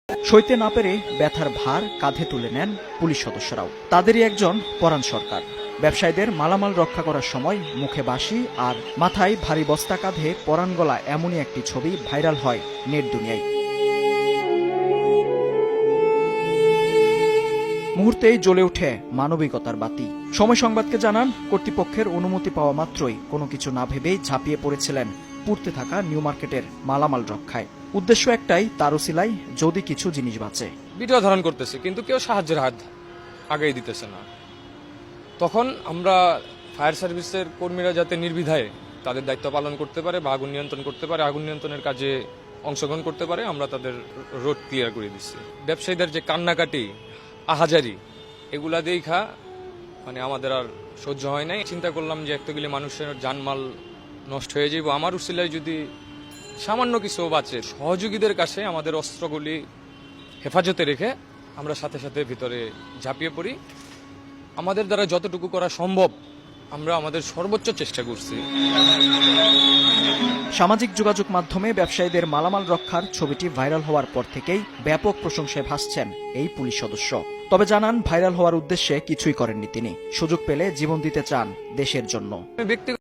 সইতে না পেরে ব্যথার ভার কাঁধে তুলে নেন পুলিশ সদস্যরাও। তাদেরই একজন পরাণ সরকার। ব্যবসায়ীদের মালামাল রক্ষা করার সময় মুখে বাঁশি আর মাথায় ভারী বস্তা কাঁধে পরাণ গলা এমনই একটি ছবি ভাইরাল হয় নেট দুনিয়ায়। মুহূর্তেই জ্বলে ওঠে মানবিকতার বাতি। সময় সংবাদকে জানান, কর্তৃপক্ষের অনুমতি পাওয়া মাত্রই কোনো কিছু না ভেবেই ঝাঁপিয়ে পড়েছিলেন পুড়তে থাকা নিউ মার্কেটের মালামাল রক্ষায়। উদ্দেশ্য একটাই, তার উসিলায় যদি কিছু জিনিস বাঁচে। ভিডিও ধারণ করতেছে কিন্তু কেউ সাহায্যের হাত আগেই দিতেছে না। তখন আমরা ফায়ার সার্ভিসের কর্মীরা যাতে নির্দ্বিধায় তাদের দায়িত্ব পালন করতে পারে বা আগুন নিয়ন্ত্রণ করতে পারে, আগুন নিয়ন্ত্রণের কাজে অংশগ্রহণ করতে পারে, আমরা তাদের রোড ক্লিয়ার করে দিচ্ছি। ব্যবসায়ীদের যে কান্নাকাটি, আহাজারি, এগুলা দেখা আমাদের আর সহ্য হয় নাই। চিন্তা করলাম যে এতগুলি মানুষের জানমাল নষ্ট হয়ে যাইব, আমার উসিলায় যদি সামান্য কিছু বাঁচে। সহযোগীদের কাছে আমাদের অস্ত্রগুলি হেফাজতে রেখে আমরা সাথে সাথে ভিতরে ঝাঁপিয়ে পড়ি। আমাদের দ্বারা যতটুকু করা সম্ভব আমরা আমাদের সর্বোচ্চ চেষ্টা করছি। সামাজিক যোগাযোগ মাধ্যমে ব্যবসায়ীদের মালামাল রক্ষার ছবিটি ভাইরাল হওয়ার পর থেকেই ব্যাপক প্রশংসায় ভাসছেন এই পুলিশ সদস্য। তবে জানান, ভাইরাল হওয়ার উদ্দেশ্যে কিছুই করেননি তিনি। সুযোগ পেলে জীবন দিতে চান দেশের জন্য। ব্যক্তিগত